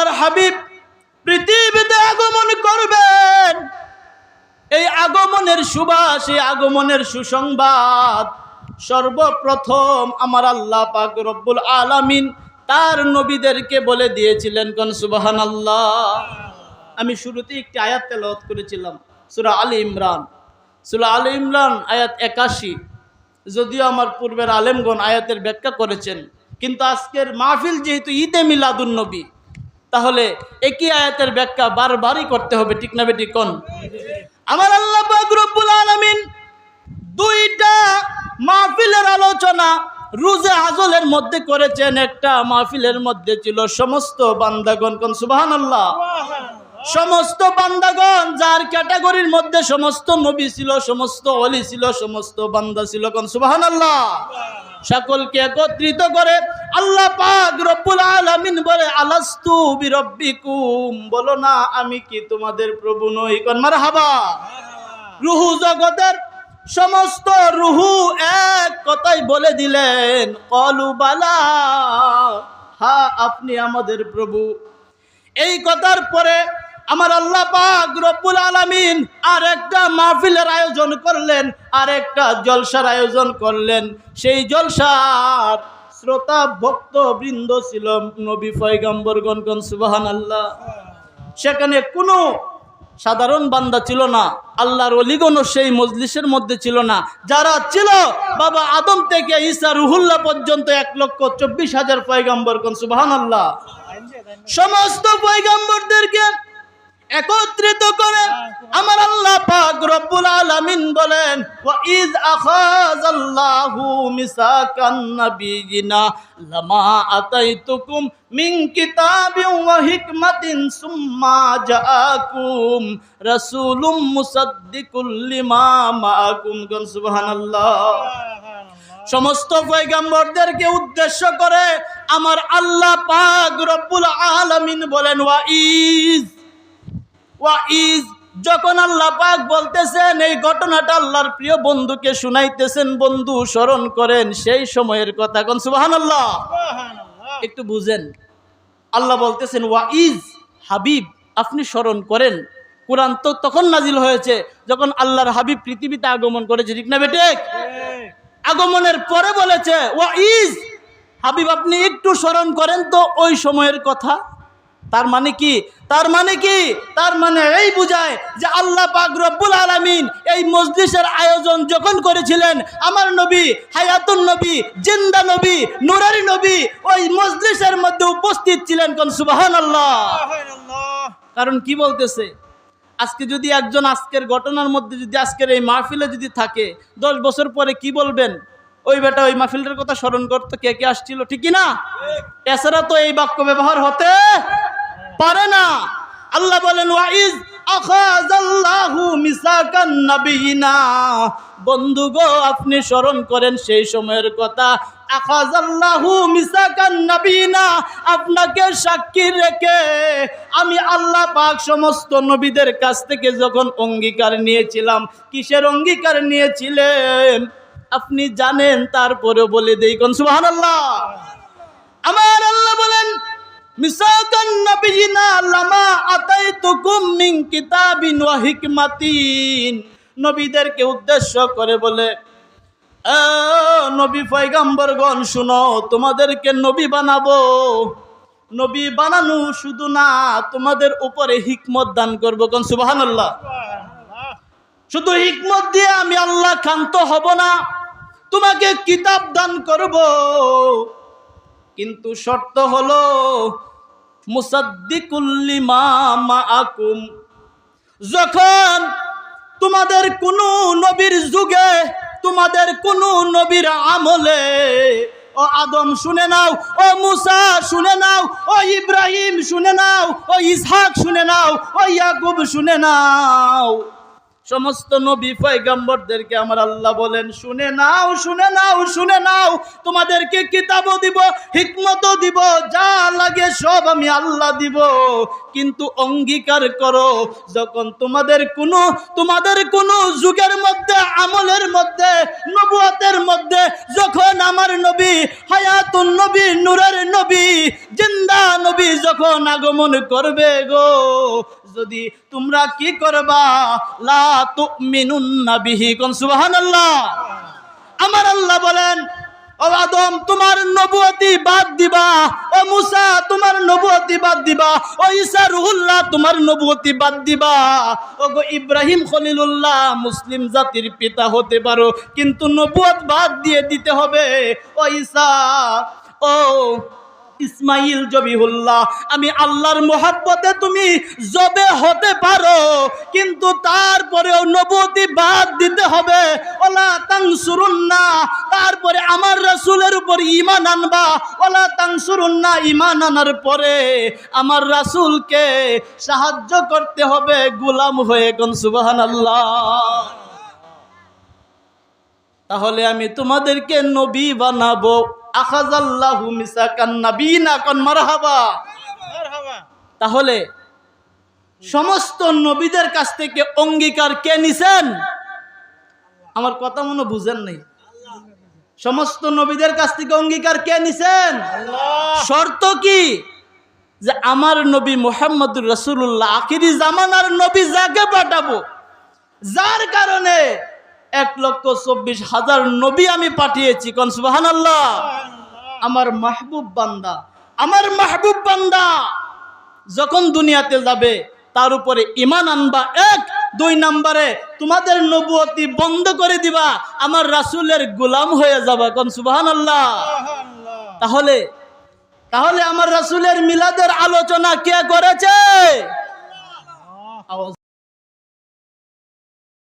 আল্লাহর হাবিব পৃথিবীতে আগমন করবেন। এই আগমনের সুবাস, এই আগমনের সুসংবাদ সর্বপ্রথম আমার আল্লাহ পাক রব্বুল আলামিন তার নবীদেরকে বলে দিয়েছিলেন। কোন সুবহানাল্লাহ। আমি শুরুতে একটি আয়াত তেলাওয়াত করেছিলাম, সূরা আলী ইমরান। সূরা আলী ইমরান আয়াত 81। যদিও আমার পূর্বের আলেমগণ আয়াতের ব্যাখ্যা করেছেন, কিন্তু আজকের মাহফিল যেহেতু ঈদে মিলাদুন নবী, তাহলে একই আয়াতের ব্যাখ্যা বারবারই করতে হবে, ঠিক না বেটি কোন? আমার আল্লাহ পাক রব্বুল আলামিন দুইটা মাহফিলের আলোচনা রোজে আজলের মধ্যে করেছেন। একটা মাহফিলের মধ্যে ছিল সমস্ত বান্দাগণ, কোন সুবহানাল্লাহ। সমস্ত বান্দাগণ, যার ক্যাটাগরির মধ্যে সমস্ত নবী ছিল, সমস্ত ওলি ছিল, সমস্ত বান্দা ছিল, কোন সুবহানাল্লাহ। সকলকে একত্রিত করে আল্লাহ পাক রব্বুল আলামিন বলে, আলাস্তু বিরব্বিকুম, বলো না আমি কি তোমাদের প্রভু নই? কোন মারহাবা। রুহু জগতের সমস্ত রুহু এক কথাই বলে দিলেন, ক্বালু বালা, হ্যাঁ আপনি আমাদের প্রভু। এই কথার পরে আমার আল্লাহ পাক রব্বুল আলামিন আর একটা মাহফিলের আয়োজন করলেন, আর একটা জলসার আয়োজন করলেন। সেই জলসার শ্রোতা ভক্ত বৃন্দ ছিল নবী পয়গম্বরগণ, কোন সুবহানাল্লাহ। সেখানে কোনো সাধারণ বান্দা ছিল না, আল্লাহর ওলিগণও সেই মজলিসের মধ্যে ছিল না। যারা ছিল বাবা আদম থেকে ঈসা রুহুল্লাহ পর্যন্ত 1,24,000 পয়গম্বর, কোন সুবহানাল্লাহ। সমস্ত পয়গম্বরদেরকে একত্রিত করে আমার আল্লাহ পাক রব্বুল আলামিন বলেন, ওয়া ইয আখাযাল্লাহু মিসাকান নাবিয়িনা লামা আতাইতুকুম মিন কিতাবিন ওয়া হিকমাতিন সুম্মা জাআকুম রাসূলুম মুসাদ্দিকুল লিমা মাআকুম। কোন সুবহানাল্লাহ। সমস্ত পয়গম্বরদেরকে উদ্দেশ্য করে আমার আল্লাহ পাক রব্বুল আলামিন বলেন, ওয়াইজ, যখন আল্লাহ পাক বলতেছেন এই ঘটনাটা আল্লাহর প্রিয় বন্ধুকে শুনাইতেছেন, বন্ধু স্মরণ করেন সেই সময়ের কথা। কোন সুবহানাল্লাহ। একটু বুঝেন, আল্লাহ বলতেছেন ওয়াইজ, হাবিব আপনি স্মরণ করেন। কোরআন তো তখন নাজিল হয়েছে যখন আল্লাহর হাবিব পৃথিবীতে আগমন করেছে, ঠিক না বেটে? আগমনের পরে বলেছে ওয়াইজ, হাবিব আপনি একটু স্মরণ করেন তো ওই সময়ের কথা। তার মানে কি? তার মানে এই বুঝায় যে আল্লাহ পাক রব্বুল আলামিন এই মজলিসের আয়োজন যখন করেছিলেন, আমার নবী হায়াতুন নবী, জিন্দা নবী, নূরারি নবী ওই মজলিসের মধ্যে উপস্থিত ছিলেন। কোন সুবহানাল্লাহ। কারণ কি বলতেছে, আজকে যদি একজন আজকের ঘটনার মধ্যে যদি আজকের এই মাহফিলে যদি থাকে, 10 বছর পরে কি বলবেন? ওই বেটা ওই মাহফিলের কথা স্মরণ করতে কে কে আসছিল, ঠিক না? এছাড়া তো এই বাক্য ব্যবহার হতে পারে না। আল্লাহ বলেন ওয়াইজ আখাযাল্লাহু মিসাকান নাবিয়িনা, বন্ধু গো আপনি স্মরণ করেন সেই সময়ের কথা। আখাযাল্লাহু মিসাকান নাবিয়িনা, আপনাকে সাক্ষী রেখে আমি আল্লাহ পাক সমস্ত নবীদের কাছ থেকে যখন অঙ্গীকার নিয়েছিলাম। কিসের অঙ্গীকার নিয়েছিলেন আপনি জানেন, তারপরে বলে দেই। কোন সুবহানাল্লাহ। আমার আল্লাহ বলেন মিসাকান নাবিয়িনা লামা আতাইতুকুম মিন কিতাবিন ওয়া হিকমাতিন, নবীদেরকে উদ্দেশ্য করে বলে, নবী পয়গম্বরগণ শুনো, তোমাদেরকে নবী বানাবো। নবী বানানো শুধু না, তোমাদের উপরে হিকমত দান করবো। কোন সুবহানাল্লাহ। শুধু হিকমত দিয়ে আমি আল্লাহ ক্ষান্ত হব না, তোমাকে কিতাব দান করব। কিন্তু শর্ত হলো মুসাদ্দিকুল লিমা মাআকুম, যখন তোমাদের কোন নবীর যুগে, তোমাদের কোন নবীর আমলে, ও আদম শুনে নাও, ও মুসা শুনে নাও, ও ইব্রাহিম শুনে নাও, ও ইসহাক শুনে নাও, ও ইয়াকুব শুনে নাও, সমস্ত নবী পয়গম্বরদেরকে আমার আল্লাহ বলেন, শুনে নাও, শুনে নাও, শুনে নাও, তোমাদেরকে কিতাবও দিব, হিকমতও দিব, যা লাগে সব আমি আল্লাহ দিব। কিন্তু অঙ্গীকার করো, যখন তোমাদের কোনো যুগের মধ্যে, আমলের মধ্যে, নবুয়তের মধ্যে যখন আমার নবী, হায়াতুন নবী, নূরের নবী, জিন্দা নবী যখন আগমন করবে গো, যদি তোমরা কি করবা, লা তুমিনুন্না বিহি, কোন সুবহানাল্লাহ। আমার আল্লাহ বলেন, ও আদম তোমার নবুয়তি বাদ দিবা, ও মুসা তোমার নবুয়তি বাদ দিবা, ও ঈসা রুহুল্লাহ তোমার নবুয়তি বাদ দিবা, ও গো ইব্রাহিম খলিলুল্লাহ মুসলিম জাতির পিতা হতে পারো, কিন্তু নবুয়ত বাদ দিয়ে দিতে হবে। ও ঈসা, ও ইসমাইল জবিহুল্লাহ, আমি আল্লাহর মোহাব্বতে তুমি জবে হতে পারো, কিন্তু তারপরেও নবুয়তি বাদ দিতে হবে। ওলা তানসুরুন্না, তারপরে আমার রাসূলের উপর ঈমান আনবা। ওলা তানসুরুন্না, ঈমান আনার পরে আমার রাসূলকে সাহায্য করতে হবে গোলাম হয়ে, কোন সুবহানাল্লাহ। তাহলে আমি তোমাদেরকে নবী বানাবো। আখাযাল্লাহু মিসাকান নাবিয়িনা, কোন মারহাবা। তাহলে সমস্ত নবীদের কাছ থেকে অঙ্গীকার কে নিছেন? আমার কথা মনে বুঝেন নাই। সমস্ত নবীদের কাছ থেকে অঙ্গীকার কে নিছেন? শর্ত কি? যে আমার নবী মুহাম্মদুর রাসূলুল্লাহ আখিরি জামানার নবী, যাকে পাঠাবো, যার কারণে 1,24,000 নবী আমি পাঠিয়েছি, কোন সুবহানাল্লাহ। আমার মাহবুব বান্দা, আমার মাহবুব বান্দা যখন দুনিয়াতে যাবে তার উপরে ঈমান আনবা। 1, 2 নম্বরে তোমাদের নবুয়তি বন্ধ করে দিবা, আমার রাসূলের গোলাম হয়ে যাবা, কোন সুবহানাল্লাহ। তাহলে আমার রাসূলের মিলাদের আলোচনা কে করেছে?